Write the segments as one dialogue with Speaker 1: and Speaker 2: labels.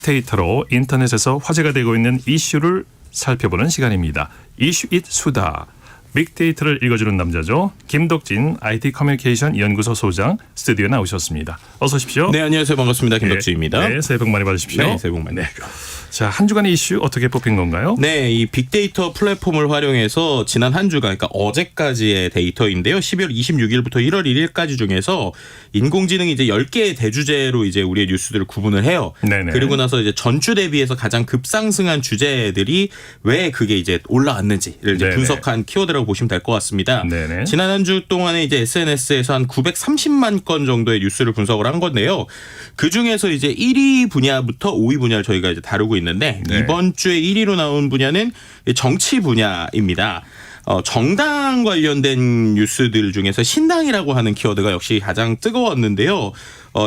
Speaker 1: 빅데이터로 인터넷에서 화제가 되고 있는 이슈를 살펴보는 시간입니다. 이슈 잇 수다. 빅데이터를 읽어주는 남자죠. 김덕진 IT 커뮤니케이션 연구소 소장 스튜디오에 나오셨습니다. 어서 오십시오.
Speaker 2: 네, 안녕하세요. 반갑습니다. 김덕진입니다.
Speaker 1: 네, 새해 복 많이 받으십시오.
Speaker 2: 네, 새해 복 많이 받으십시오.
Speaker 1: 자, 한 주간의 이슈 어떻게 뽑힌 건가요?
Speaker 2: 네, 이 빅데이터 플랫폼을 활용해서 지난 한 주간, 그러니까 어제까지의 데이터인데요. 12월 26일부터 1월 1일까지 중에서 인공지능이 이제 10개의 대주제로 이제 우리의 뉴스들을 구분을 해요.
Speaker 1: 네네.
Speaker 2: 그리고 나서 이제 전주 대비해서 가장 급상승한 주제들이 왜 그게 이제 올라왔는지를 이제
Speaker 1: 네네.
Speaker 2: 분석한 키워드라고 보시면 될 것 같습니다.
Speaker 1: 네네.
Speaker 2: 지난 한 주 동안에 이제 SNS에서 한 930만 건 정도의 뉴스를 분석을 한 건데요. 그 중에서 이제 1위 분야부터 5위 분야를 저희가 이제 다루고 있는데
Speaker 1: 네.
Speaker 2: 이번 주에 1위로 나온 분야는 정치 분야입니다. 정당 관련된 뉴스들 중에서 신당이라고 하는 키워드가 역시 가장 뜨거웠는데요.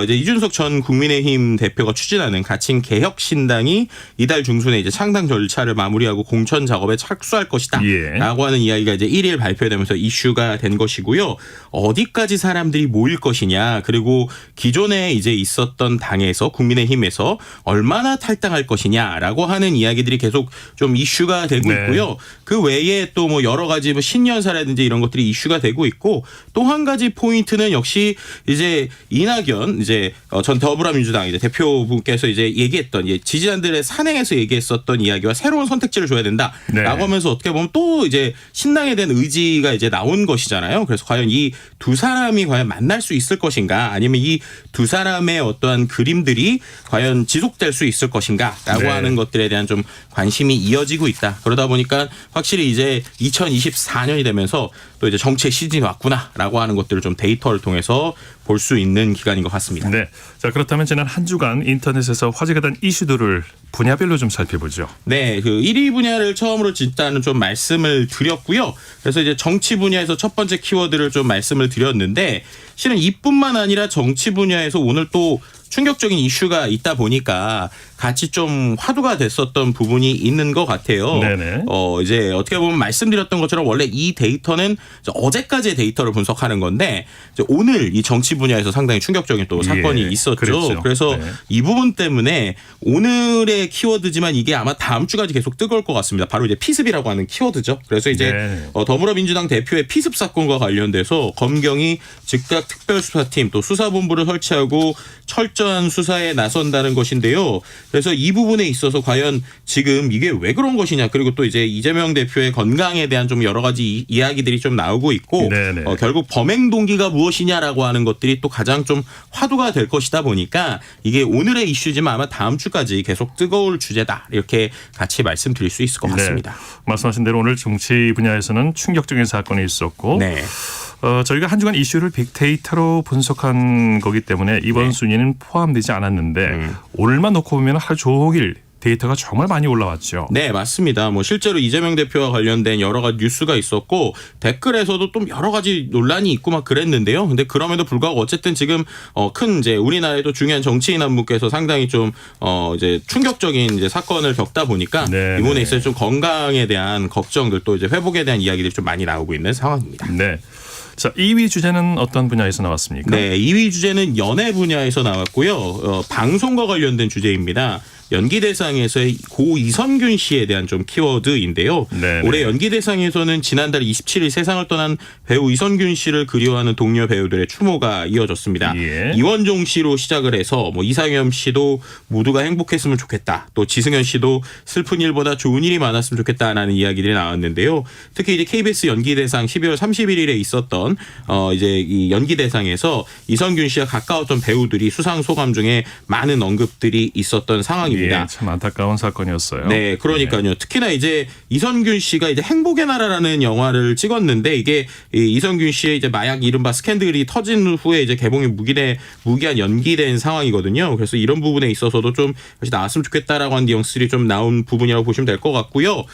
Speaker 2: 이제 이준석 전 국민의힘 대표가 추진하는 가칭 개혁신당이 이달 중순에 이제 창당 절차를 마무리하고 공천 작업에 착수할 것이다.
Speaker 1: 예.
Speaker 2: 라고 하는 이야기가 이제 1일 발표되면서 이슈가 된 것이고요. 어디까지 사람들이 모일 것이냐, 그리고 기존에 이제 있었던 당에서 국민의힘에서 얼마나 탈당할 것이냐라고 하는 이야기들이 계속 좀 이슈가 되고
Speaker 1: 네.
Speaker 2: 있고요. 그 외에 또 뭐 여러 가지 뭐 신년사라든지 이런 것들이 이슈가 되고 있고, 또 한 가지 포인트는 역시 이제 이낙연 이제 전 더불어민주당 이제 대표분께서 이제 얘기했던 지지자들의 산행에서 얘기했었던 이야기와 새로운 선택지를 줘야 된다라고
Speaker 1: 네.
Speaker 2: 하면서 어떻게 보면 또 이제 신당에 대한 의지가 이제 나온 것이잖아요. 그래서 과연 이 두 사람이 과연 만날 수 있을 것인가, 아니면 이 두 사람의 어떠한 그림들이 과연 지속될 수 있을 것인가라고
Speaker 1: 네.
Speaker 2: 하는 것들에 대한 좀 관심이 이어지고 있다. 그러다 보니까 확실히 이제 2024년이 되면서 또 이제 정치의 시즌이 왔구나라고 하는 것들을 좀 데이터를 통해서 볼 수 있는 기간인 것 같습니다.
Speaker 1: 네. 자, 그렇다면 지난 한 주간 인터넷에서 화제가 된 이슈들을 분야별로 좀 살펴보죠.
Speaker 2: 네, 그 1위 분야를 처음으로 일단은 좀 말씀을 드렸고요. 그래서 이제 정치 분야에서 첫 번째 키워드를 좀 말씀을 드렸는데, 실은 이뿐만 아니라 정치 분야에서 오늘 또 충격적인 이슈가 있다 보니까 같이 좀 화두가 됐었던 부분이 있는 것 같아요.
Speaker 1: 네네.
Speaker 2: 이제 어떻게 보면 말씀드렸던 것처럼 원래 이 데이터는 어제까지의 데이터를 분석하는 건데, 이제 오늘 이 정치 분야에서 상당히 충격적인 또 사건이
Speaker 1: 예,
Speaker 2: 있었죠.
Speaker 1: 그랬죠.
Speaker 2: 그래서
Speaker 1: 네.
Speaker 2: 이 부분 때문에 오늘의 키워드지만 이게 아마 다음 주까지 계속 뜨거울 것 같습니다. 바로 이제 피습이라고 하는 키워드죠. 그래서 이제
Speaker 1: 네.
Speaker 2: 더불어민주당 대표의 피습 사건과 관련돼서 검경이 즉각 특별수사팀 또 수사본부를 설치하고 철저한 수사에 나선다는 것인데요. 그래서 이 부분에 있어서 과연 지금 이게 왜 그런 것이냐, 그리고 또 이제 이재명 대표의 건강에 대한 좀 여러 가지 이야기들이 좀 나오고 있고,
Speaker 1: 네네.
Speaker 2: 결국 범행 동기가 무엇이냐라고 하는 것들이 또 가장 좀 화두가 될 것이다 보니까 이게 오늘의 이슈지만 아마 다음 주까지 계속 뜨거울 주제다, 이렇게 같이 말씀드릴 수 있을 것 같습니다.
Speaker 1: 네. 말씀하신 대로 오늘 정치 분야에서는 충격적인 사건이 있었고,
Speaker 2: 네.
Speaker 1: 저희가 한 주간 이슈를 빅데이터로 분석한 거기 때문에 이번 순위는 포함되지 않았는데 오늘만 놓고 보면 하루 종일 데이터가 정말 많이 올라왔죠.
Speaker 2: 네, 맞습니다. 뭐 실제로 이재명 대표와 관련된 여러 가지 뉴스가 있었고, 댓글에서도 좀 여러 가지 논란이 있고 막 그랬는데요. 근데 그럼에도 불구하고 어쨌든 지금 큰 이제 우리나라에도 중요한 정치인 한 분께서 상당히 좀 이제 충격적인 이제 사건을 겪다 보니까
Speaker 1: 네,
Speaker 2: 이번에
Speaker 1: 네.
Speaker 2: 있어서 좀 건강에 대한 걱정들, 또 이제 회복에 대한 이야기들이 좀 많이 나오고 있는 상황입니다.
Speaker 1: 네. 자, 2위 주제는 어떤 분야에서 나왔습니까?
Speaker 2: 네, 2위 주제는 연예 분야에서 나왔고요. 방송과 관련된 주제입니다. 연기대상에서의 고 이선균 씨에 대한 좀 키워드인데요.
Speaker 1: 네네.
Speaker 2: 올해 연기대상에서는 지난달 27일 세상을 떠난 배우 이선균 씨를 그리워하는 동료 배우들의 추모가 이어졌습니다.
Speaker 1: 예.
Speaker 2: 이원종 씨로 시작을 해서 뭐 이상엽 씨도 모두가 행복했으면 좋겠다, 또 지승현 씨도 슬픈 일보다 좋은 일이 많았으면 좋겠다라는 이야기들이 나왔는데요. 특히 이제 KBS 연기대상 12월 31일에 있었던 이제 이 연기대상에서 이선균 씨와 가까웠던 배우들이 수상 소감 중에 많은 언급들이 있었던 상황입니다.
Speaker 1: 예, 참 안타까운 사건이었어요.
Speaker 2: 네, 그러니까요. 특히나 이제 이선균 씨가 이제 행복의 나라라는 영화를 찍었는데, 이게 이선균 씨의 이제 마약 이른바 스캔들이 터진 후에 이제 개봉이 무기한 연기된 상황이거든요. 그래서 이런 부분에 있어서도 좀 다시 나왔으면 좋겠다라고 하는 뉘앙스들이 좀 나온 부분이라고 보시면 될 것 같고요.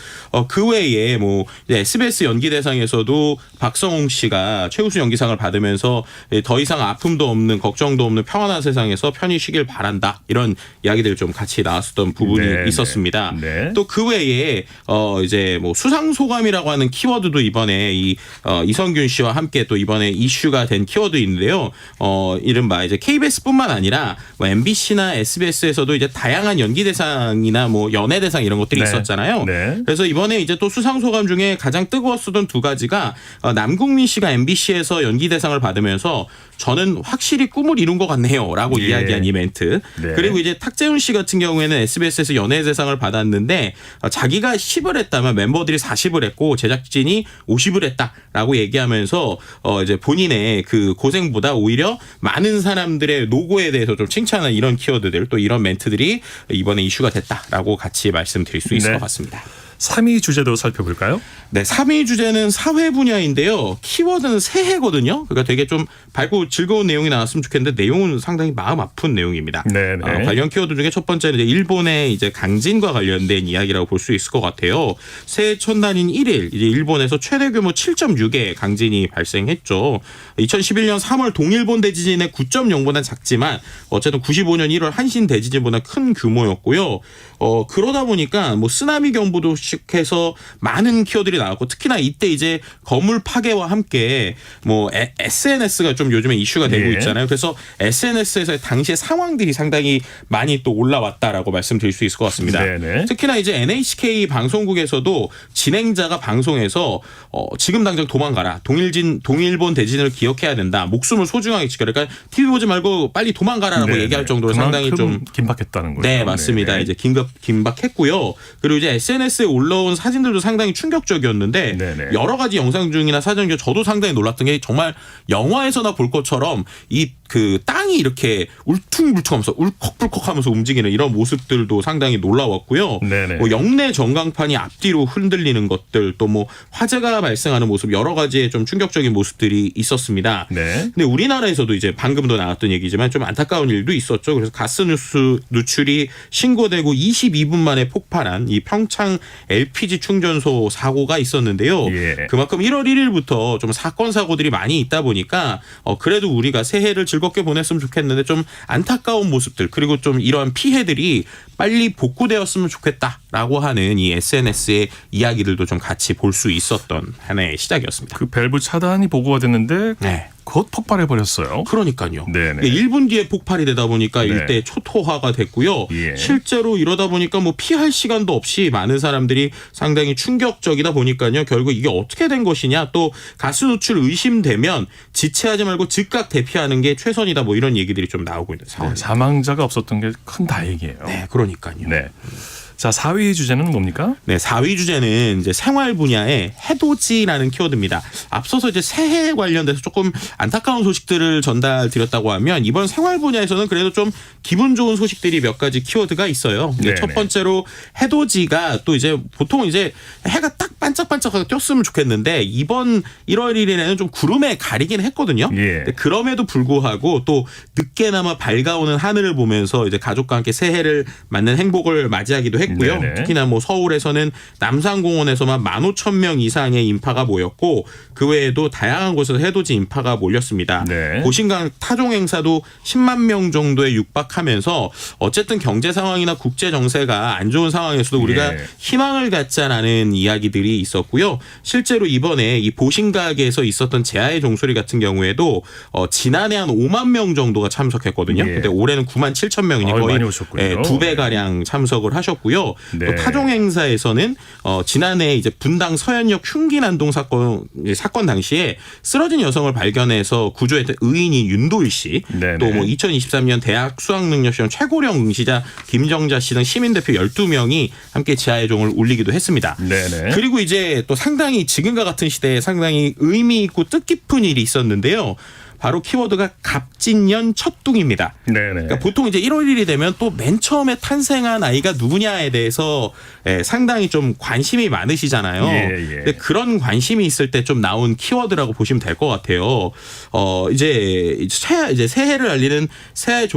Speaker 2: 그 외에 뭐 SBS 연기대상에서도 박성웅 씨가 씨가 최우수 연기상을 받으면서 더 이상 아픔도 없는 걱정도 없는 평안한 세상에서 편히 쉬길 바란다. 이런 이야기들 좀 같이 나왔었던 부분이
Speaker 1: 네,
Speaker 2: 있었습니다.
Speaker 1: 네.
Speaker 2: 또 그 외에 이제 뭐 수상 소감이라고 하는 키워드도 이번에 이성균 씨와 함께 또 이번에 이슈가 된 키워드인데요. 이른바 이제 KBS뿐만 아니라 뭐 MBC나 SBS에서도 이제 다양한 연기 대상이나 뭐 연예 대상 이런 것들이
Speaker 1: 네.
Speaker 2: 있었잖아요.
Speaker 1: 네.
Speaker 2: 그래서 이번에 이제 또 수상 소감 중에 가장 뜨거웠었던 두 가지가 남궁민 씨가 MBC에서 연기 대상을 받으면서 저는 확실히 꿈을 이룬 것 같네요라고
Speaker 1: 예.
Speaker 2: 이야기한 이 멘트.
Speaker 1: 네.
Speaker 2: 그리고 이제 탁재훈 씨 같은 경우에는 SBS에서 연예 대상을 받았는데 자기가 10을 했다면 멤버들이 40을 했고 제작진이 50을 했다라고 얘기하면서 이제 본인의 그 고생보다 오히려 많은 사람들의 노고에 대해서 좀 칭찬한 이런 키워드들 또 이런 멘트들이 이번에 이슈가 됐다라고 같이 말씀드릴 수 있을
Speaker 1: 네.
Speaker 2: 것 같습니다.
Speaker 1: 3위 주제도 살펴볼까요?
Speaker 2: 네, 3위 주제는 사회 분야인데요. 키워드는 새해거든요. 그러니까 되게 좀 밝고 즐거운 내용이 나왔으면 좋겠는데 내용은 상당히 마음 아픈 내용입니다.
Speaker 1: 네네.
Speaker 2: 관련 키워드 중에 첫 번째는 이제 일본의 이제 강진과 관련된 이야기라고 볼 수 있을 것 같아요. 새해 첫날인 1일 이제 일본에서 최대 규모 7.6의 강진이 발생했죠. 2011년 3월 동일본 대지진의 9.0보다 작지만 어쨌든 95년 1월 한신 대지진보다 큰 규모였고요. 그러다 보니까 뭐 쓰나미 경보도 시작해서 많은 키워드들이 나왔고 특히나 이때 이제 건물 파괴와 함께 뭐 SNS가 좀 요즘에 이슈가 되고
Speaker 1: 예.
Speaker 2: 있잖아요. 그래서 SNS에서 당시의 상황들이 상당히 많이 또 올라왔다라고 말씀드릴 수 있을 것 같습니다.
Speaker 1: 네네.
Speaker 2: 특히나 이제 NHK 방송국에서도 진행자가 방송에서 지금 당장 도망가라. 동일본 대지진을 기억해야 된다. 목숨을 소중하게 지켜라. 그러니까 TV 보지 말고 빨리 도망가라라고
Speaker 1: 네네.
Speaker 2: 얘기할 정도로 상당히 좀
Speaker 1: 긴박했다는 거죠.
Speaker 2: 네, 맞습니다.
Speaker 1: 네네.
Speaker 2: 이제 긴박했고요. 그리고 이제 SNS에 올라온 사진들도 상당히 충격적이었는데
Speaker 1: 네네.
Speaker 2: 여러 가지 영상 중이나 사진 중 저도 상당히 놀랐던 게 정말 영화에서나 볼 것처럼 이 그 땅이 이렇게 울퉁불퉁하면서 울컥불컥하면서 움직이는 이런 모습들도 상당히 놀라웠고요.
Speaker 1: 네네.
Speaker 2: 뭐 영내 전광판이 앞뒤로 흔들리는 것들 또 뭐 화재가 발생하는 모습 여러 가지의 좀 충격적인 모습들이 있었습니다.
Speaker 1: 네.
Speaker 2: 근데 우리나라에서도 이제 방금도 나왔던 얘기지만 좀 안타까운 일도 있었죠. 그래서 가스 누출이 신고되고 22분 만에 폭발한 이 평창 LPG 충전소 사고가 있었는데요.
Speaker 1: 예.
Speaker 2: 그만큼 1월 1일부터 좀 사건 사고들이 많이 있다 보니까 그래도 우리가 새해를 즐겁게 보냈으면 좋겠는데 좀 안타까운 모습들 그리고 좀 이러한 피해들이 빨리 복구되었으면 좋겠다라고 하는 이 SNS의 이야기들도 좀 같이 볼 수 있었던 하나의 시작이었습니다.
Speaker 1: 그 밸브 차단이 보고가 됐는데
Speaker 2: 네.
Speaker 1: 곧 폭발해 버렸어요.
Speaker 2: 그러니까요.
Speaker 1: 네네.
Speaker 2: 1분 뒤에 폭발이 되다 보니까
Speaker 1: 네.
Speaker 2: 일대 초토화가 됐고요.
Speaker 1: 예.
Speaker 2: 실제로 이러다 보니까 뭐 피할 시간도 없이 많은 사람들이 상당히 충격적이다 보니까요. 결국 이게 어떻게 된 것이냐 또 가스 누출 의심되면 지체하지 말고 즉각 대피하는 게 최선이다 뭐 이런 얘기들이 좀 나오고 있는
Speaker 1: 네,
Speaker 2: 상황입니다.
Speaker 1: 사망자가 없었던 게 큰 다행이에요.
Speaker 2: 네, 그러니까요.
Speaker 1: 네. 자, 4위 주제는 뭡니까?
Speaker 2: 네, 4위 주제는 이제 생활 분야의 해돋이라는 키워드입니다. 앞서서 이제 새해 관련돼서 조금 안타까운 소식들을 전달드렸다고 하면 이번 생활 분야에서는 그래도 좀 기분 좋은 소식들이 몇 가지 키워드가 있어요.
Speaker 1: 네네.
Speaker 2: 첫 번째로 해돋이가 또 이제 보통 이제 해가 딱 반짝반짝하게 떴으면 좋겠는데 이번 1월 1일에는 좀 구름에 가리긴 했거든요.
Speaker 1: 예.
Speaker 2: 근데 그럼에도 불구하고 또 늦게나마 밝아오는 하늘을 보면서 이제 가족과 함께 새해를 맞는 행복을 맞이하기도 했고요.
Speaker 1: 네네.
Speaker 2: 특히나 뭐 서울에서는 남산공원에서만 15,000명 이상의 인파가 모였고 그 외에도 다양한 곳에서 해돋이 인파가 몰렸습니다.
Speaker 1: 네.
Speaker 2: 고신강 타종 행사도 10만 명 정도에 육박하면서 어쨌든 경제 상황이나 국제 정세가 안 좋은 상황에서도 우리가
Speaker 1: 예.
Speaker 2: 희망을 갖자라는 이야기들이 있었고요. 실제로 이번에 이 보신각에서 있었던 제아의 종소리 같은 경우에도 지난해 한 5만 명 정도가 참석했거든요.
Speaker 1: 예.
Speaker 2: 근데 올해는 9만 7천 명이니 거의
Speaker 1: 많이 오셨군요.
Speaker 2: 2배 가량 참석을 하셨고요.
Speaker 1: 네.
Speaker 2: 또 타종 행사에서는 지난해 이제 분당 서현역 흉기 난동 사건 당시에 쓰러진 여성을 발견해서 구조했던 의인이 윤도일 씨,
Speaker 1: 네네.
Speaker 2: 또 뭐 2023년 대학 수학능력시험 최고령 응시자 김정자 씨 등 시민대표 12명이 함께 지하의 종을 울리기도 했습니다.
Speaker 1: 네네.
Speaker 2: 그리고 이제 또 상당히 지금과 같은 시대에 상당히 의미 있고 뜻깊은 일이 있었는데요. 바로 키워드가 갑진년 첫둥입니다.
Speaker 1: 네네.
Speaker 2: 그러니까 보통 이제 1월 1일이 되면 또 맨 처음에 탄생한 아이가 누구냐에 대해서 상당히 좀 관심이 많으시잖아요.
Speaker 1: 예, 예.
Speaker 2: 근데 그런 관심이 있을 때 좀 나온 키워드라고 보시면 될 것 같아요. 이제 새해를 알리는 제아의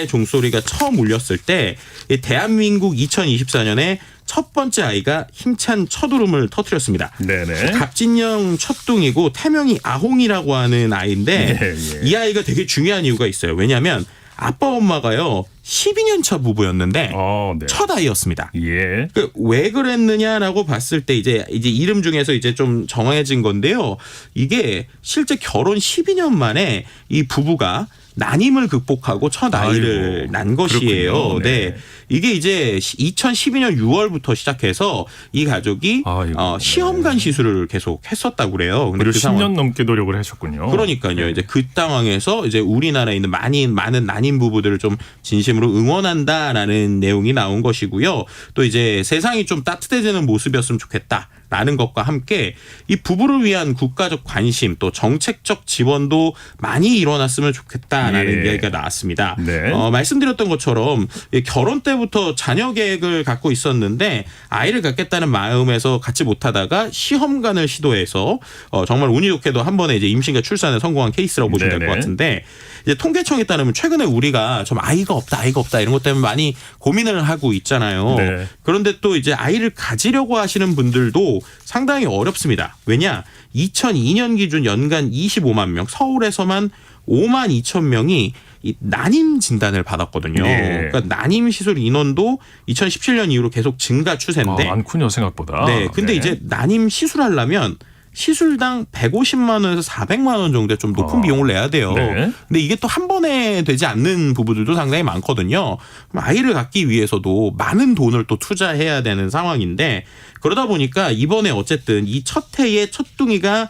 Speaker 2: 종소리가 처음 울렸을 때 대한민국 2024년에 첫 번째 아이가 힘찬 첫 울음을 터뜨렸습니다.
Speaker 1: 네네.
Speaker 2: 갑진영 첫둥이고 태명이 아홍이라고 하는 아이인데
Speaker 1: 예, 예.
Speaker 2: 이 아이가 되게 중요한 이유가 있어요. 왜냐하면 아빠 엄마가요 12년 차 부부였는데
Speaker 1: 네.
Speaker 2: 첫 아이였습니다.
Speaker 1: 예.
Speaker 2: 왜 그랬느냐라고 봤을 때 이제 이름 중에서 이제 좀 정해진 건데요. 이게 실제 결혼 12년 만에 이 부부가 난임을 극복하고 첫 아이를
Speaker 1: 아이고,
Speaker 2: 낳은 것이에요.
Speaker 1: 그렇군요. 네.
Speaker 2: 네. 이게 이제 2012년 6월부터 시작해서 이 가족이
Speaker 1: 아이고,
Speaker 2: 시험관 시술을 계속 했었다고 그래요. 근데
Speaker 1: 무려
Speaker 2: 그
Speaker 1: 10년 넘게 노력을 하셨군요.
Speaker 2: 그러니까요. 이제 그 상황에서 이제 우리나라에 있는 많은 난임 부부들을 좀 진심으로 응원한다라는 내용이 나온 것이고요. 또 이제 세상이 좀 따뜻해지는 모습이었으면 좋겠다라는 것과 함께 이 부부를 위한 국가적 관심 또 정책적 지원도 많이 일어났으면 좋겠다라는
Speaker 1: 예.
Speaker 2: 이야기가 나왔습니다.
Speaker 1: 네.
Speaker 2: 말씀드렸던 것처럼 결혼 때부터 자녀 계획을 갖고 있었는데 아이를 갖겠다는 마음에서 갖지 못하다가 시험관을 시도해서 정말 운이 좋게도 한 번에 이제 임신과 출산에 성공한 케이스라고 보시면 될 것
Speaker 1: 네네.
Speaker 2: 같은데 이제 통계청에 따르면 최근에 우리가 좀 아이가 없다 이런 것 때문에 많이 고민을 하고 있잖아요.
Speaker 1: 네.
Speaker 2: 그런데 또 이제 아이를 가지려고 하시는 분들도 상당히 어렵습니다. 왜냐? 2002년 기준 연간 25만 명, 서울에서만 5만 2천 명이 이 난임 진단을 받았거든요.
Speaker 1: 예.
Speaker 2: 그러니까 난임 시술 인원도 2017년 이후로 계속 증가 추세인데.
Speaker 1: 많군요 생각보다.
Speaker 2: 네. 근데 이제 난임 시술하려면 시술당 150만 원에서 400만 원 정도의 좀 높은 비용을 내야 돼요.
Speaker 1: 네.
Speaker 2: 근데 이게 또 한 번에 되지 않는 부부들도 상당히 많거든요. 그럼 아이를 갖기 위해서도 많은 돈을 또 투자해야 되는 상황인데 그러다 보니까 이번에 어쨌든 이 첫 해의 첫둥이가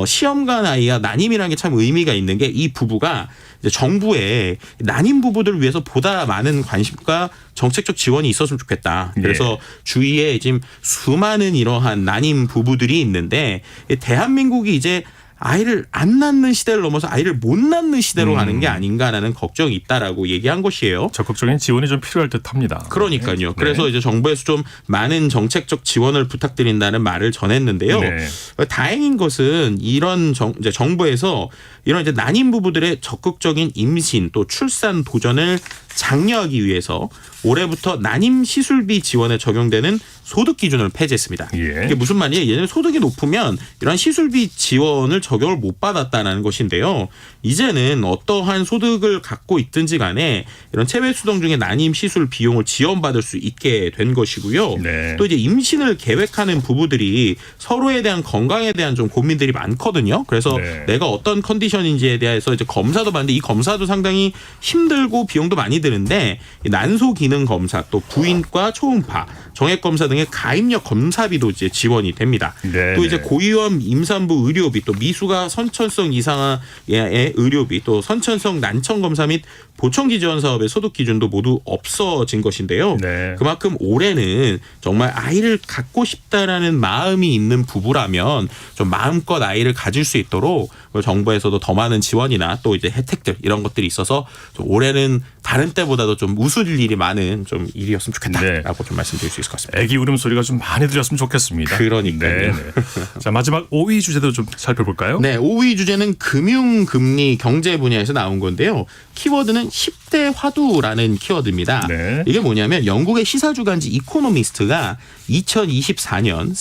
Speaker 2: 시험관 아이와 난임이라는 게 참 의미가 있는 게 이 부부가 이제 정부에 난임 부부들을 위해서 보다 많은 관심과 정책적 지원이 있었으면 좋겠다. 그래서
Speaker 1: 예.
Speaker 2: 주위에 지금 수많은 이러한 난임 부부들이 있는데 대한민국이 이제 아이를 안 낳는 시대를 넘어서 아이를 못 낳는 시대로 가는 게 아닌가라는 걱정이 있다라고 얘기한 것이에요.
Speaker 1: 적극적인 지원이 좀 필요할 듯합니다.
Speaker 2: 그러니까요.
Speaker 1: 네.
Speaker 2: 그래서 이제 정부에서 좀 많은 정책적 지원을 부탁드린다는 말을 전했는데요.
Speaker 1: 네.
Speaker 2: 다행인 것은 이런 이제 정부에서 이런 이제 난임 부부들의 적극적인 임신 또 출산 도전을 장려하기 위해서 올해부터 난임 시술비 지원에 적용되는 소득 기준을 폐지했습니다.
Speaker 1: 예.
Speaker 2: 이게 무슨 말이에요? 예전에 소득이 높으면 이런 시술비 지원을 적용을 못 받았다는 것인데요. 이제는 어떠한 소득을 갖고 있든지 간에 이런 체외 수동 중에 난임 시술 비용을 지원받을 수 있게 된 것이고요.
Speaker 1: 네.
Speaker 2: 또 이제 임신을 계획하는 부부들이 서로에 대한 건강에 대한 좀 고민들이 많거든요. 그래서
Speaker 1: 네.
Speaker 2: 내가 어떤 컨디션인지에 대해서 이제 검사도 받는데 이 검사도 상당히 힘들고 비용도 많이 드는데 이 난소 기능 검사 또 부인과 초음파 정액 검사 등의 가입력 검사비도 이제 지원이 됩니다.
Speaker 1: 네,
Speaker 2: 또 이제
Speaker 1: 네.
Speaker 2: 고위험 임산부 의료비 또 미수가 선천성 이상의 의료비 또 선천성 난청 검사 및 보청기 지원 사업의 소득 기준도 모두 없어진 것인데요.
Speaker 1: 네.
Speaker 2: 그만큼 올해는 정말 아이를 갖고 싶다라는 마음이 있는 부부라면 좀 마음껏 아이를 가질 수 있도록 정부에서도 더 많은 지원이나 또 이제 혜택들 이런 것들이 있어서 좀 올해는 다른 때보다도 좀 웃을 일이 많은 좀 일이었으면 좋겠다라고 좀 말씀드릴 수 있을 것 같습니다.
Speaker 1: 애기 울음소리가 좀 많이 들렸으면 좋겠습니다.
Speaker 2: 그러니까요.
Speaker 1: 네, 네. 자, 마지막 5위 주제도 좀 살펴볼까요?
Speaker 2: 네, 5위 주제는 금융금리 경제 분야에서 나온 건데요. 키워드는 10대 화두라는 키워드입니다.
Speaker 1: 네.
Speaker 2: 이게 뭐냐면 영국의 시사주간지 이코노미스트가 2024년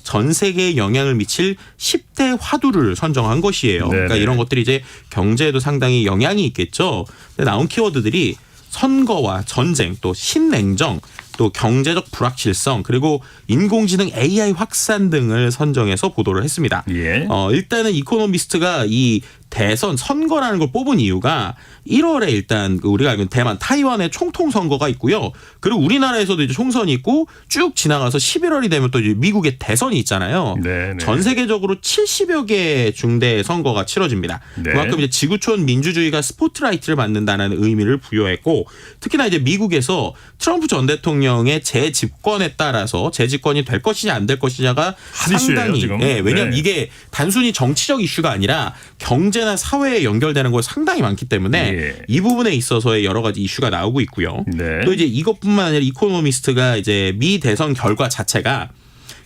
Speaker 2: 전 세계에 영향을 미칠 10대 화두를 선정한 것이에요.
Speaker 1: 네네.
Speaker 2: 그러니까 이런 것들이 이제 경제에도 상당히 영향이 있겠죠. 근데 나온 키워드들이 선거와 전쟁 또 신냉정 또 경제적 불확실성 그리고 인공지능 AI 확산 등을 선정해서 보도를 했습니다.
Speaker 1: 예.
Speaker 2: 일단은 이코노미스트가 이 대선 선거라는 걸 뽑은 이유가 1월에 일단 우리가 알고 있는 대만 타이완의 총통 선거가 있고요. 그리고 우리나라에서도 이제 총선이 있고 쭉 지나가서 11월이 되면 또 이제 미국의 대선이 있잖아요.
Speaker 1: 네, 네.
Speaker 2: 전 세계적으로 70여 개 중대 선거가 치러집니다.
Speaker 1: 네.
Speaker 2: 그만큼 이제 지구촌 민주주의가 스포트라이트를 받는다는 의미를 부여했고 특히나 이제 미국에서 트럼프 전 대통령의 재집권에 따라서 재집권이 될 것이냐 안 될 것이냐가
Speaker 1: 한 이슈예요,
Speaker 2: 상당히
Speaker 1: 지금.
Speaker 2: 왜냐하면
Speaker 1: 네.
Speaker 2: 이게 단순히 정치적 이슈가 아니라 경제나 사회에 연결되는 거 상당히 많기 때문에
Speaker 1: 예.
Speaker 2: 이 부분에 있어서의 여러 가지 이슈가 나오고 있고요.
Speaker 1: 네.
Speaker 2: 또 이제 이것뿐만 아니라 이코노미스트가 이제 미 대선 결과 자체가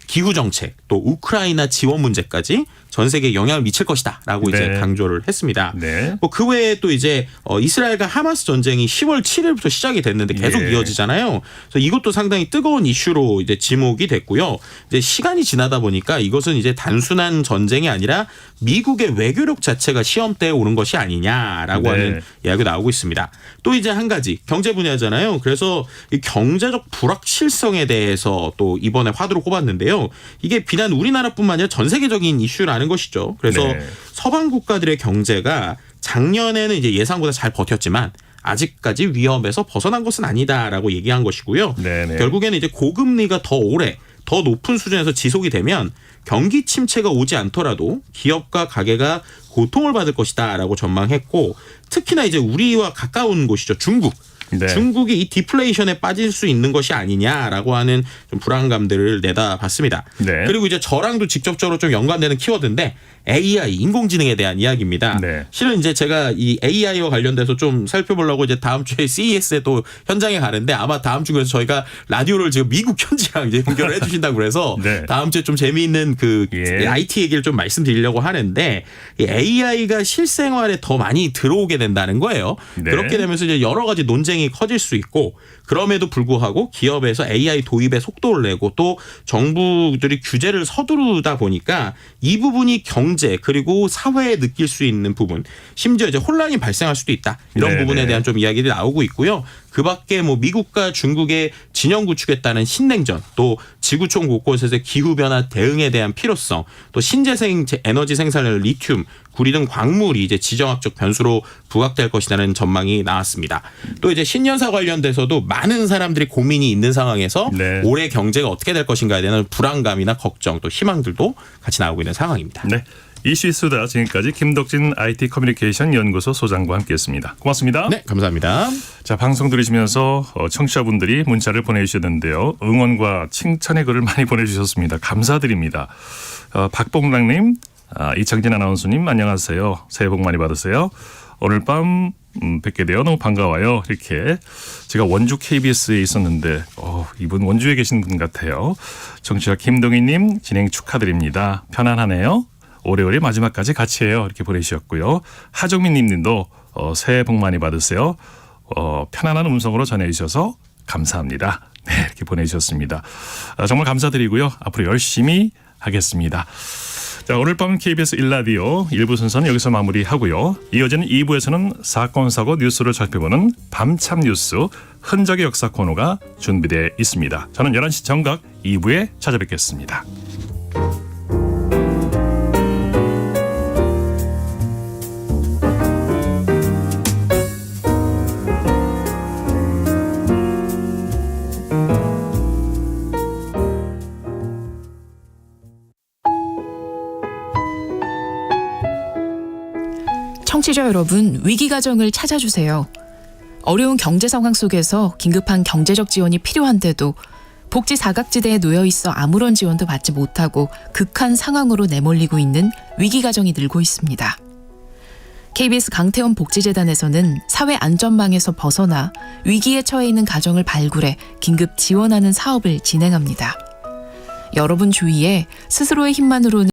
Speaker 2: 기후 정책, 또 우크라이나 지원 문제까지 전 세계에 영향을 미칠 것이다라고 이제
Speaker 1: 네.
Speaker 2: 강조를 했습니다.
Speaker 1: 네.
Speaker 2: 뭐 그 외에 또 이제 이스라엘과 하마스 전쟁이 10월 7일부터 시작이 됐는데 계속
Speaker 1: 예.
Speaker 2: 이어지잖아요. 그래서 이것도 상당히 뜨거운 이슈로 이제 지목이 됐고요. 이제 시간이 지나다 보니까 이것은 이제 단순한 전쟁이 아니라 미국의 외교력 자체가 시험대에 오른 것이 아니냐라고
Speaker 1: 네.
Speaker 2: 하는 이야기가 나오고 있습니다. 또 이제 한 가지 경제 분야잖아요. 그래서 이 경제적 불확실성에 대해서 또 이번에 화두로 꼽았는데요. 이게 비단 우리나라뿐만 아니라 전 세계적인 이슈라는 것이죠. 그래서
Speaker 1: 네.
Speaker 2: 서방 국가들의 경제가 작년에는 이제 예상보다 잘 버텼지만 아직까지 위험에서 벗어난 것은 아니다라고 얘기한 것이고요.
Speaker 1: 네네.
Speaker 2: 결국에는 이제 고금리가 더 오래 더 높은 수준에서 지속이 되면 경기 침체가 오지 않더라도 기업과 가게가 고통을 받을 것이다라고 전망했고 특히나 이제 우리와 가까운 곳이죠. 중국.
Speaker 1: 네.
Speaker 2: 중국이 이 디플레이션에 빠질 수 있는 것이 아니냐라고 하는 좀 불안감들을 내다봤습니다.
Speaker 1: 네.
Speaker 2: 그리고 이제 저랑도 직접적으로 좀 연관되는 키워드인데 AI 인공지능에 대한 이야기입니다.
Speaker 1: 네.
Speaker 2: 실은 이제 제가 이 AI와 관련돼서 좀 살펴보려고 이제 다음 주에 CES에 또 현장에 가는데 아마 다음 주에 저희가 라디오를 지금 미국 현지랑 이제 연결을 해주신다고 그래서
Speaker 1: 네.
Speaker 2: 다음 주에 좀 재미있는 그
Speaker 1: 예.
Speaker 2: IT 얘기를 좀 말씀드리려고 하는데 이 AI가 실생활에 더 많이 들어오게 된다는 거예요.
Speaker 1: 네.
Speaker 2: 그렇게 되면서 이제 여러 가지 논쟁이 커질 수 있고 그럼에도 불구하고 기업에서 AI 도입에 속도를 내고 또 정부들이 규제를 서두르다 보니까 이 부분이 경제 그리고 사회에 느낄 수 있는 부분 심지어 이제 혼란이 발생할 수도 있다. 이런
Speaker 1: 네네.
Speaker 2: 부분에 대한 좀 이야기들이 나오고 있고요. 그 밖에 뭐 미국과 중국의 진영 구축했다는 신냉전 또 지구촌 곳곳에서의 기후변화 대응에 대한 필요성 또 신재생 에너지 생산을 리튬 구리 등 광물이 이제 지정학적 변수로 부각될 것이라는 전망이 나왔습니다. 또 이제 신년사 관련돼서도 많은 사람들이 고민이 있는 상황에서
Speaker 1: 네.
Speaker 2: 올해 경제가 어떻게 될 것인가에 대한 불안감이나 걱정 또 희망들도 같이 나오고 있는 상황입니다.
Speaker 1: 네. 이슈 수다 지금까지 김덕진 IT 커뮤니케이션 연구소 소장과 함께했습니다. 고맙습니다.
Speaker 2: 네, 감사합니다.
Speaker 1: 자, 방송 들으시면서 청취자분들이 문자를 보내주셨는데요. 응원과 칭찬의 글을 많이 보내주셨습니다. 감사드립니다. 박봉랑님, 이창진 아나운서님 안녕하세요. 새해 복 많이 받으세요. 오늘 밤 뵙게 되어 너무 반가워요. 이렇게 제가 원주 KBS에 있었는데 이분 원주에 계신 분 같아요. 청취자 김동희님 진행 축하드립니다. 편안하네요. 오래오래 마지막까지 같이 해요. 이렇게 보내주셨고요. 하정민 님도 새해 복 많이 받으세요. 편안한 음성으로 전해주셔서 감사합니다. 네, 이렇게 보내주셨습니다. 정말 감사드리고요. 앞으로 열심히 하겠습니다. 자, 오늘 밤 KBS 1라디오 1부 순서는 여기서 마무리하고요. 이어지는 2부에서는 사건 사고 뉴스를 살펴보는 밤참 뉴스 흔적의 역사 코너가 준비되어 있습니다. 저는 11시 정각 2부에 찾아뵙겠습니다.
Speaker 3: 청취자 여러분, 위기가정을 찾아주세요. 어려운 경제 상황 속에서 긴급한 경제적 지원이 필요한데도 복지 사각지대에 놓여 있어 아무런 지원도 받지 못하고 극한 상황으로 내몰리고 있는 위기가정이 늘고 있습니다. KBS 강태원 복지재단에서는 사회 안전망에서 벗어나 위기에 처해 있는 가정을 발굴해 긴급 지원하는 사업을 진행합니다. 여러분 주위에 스스로의 힘만으로는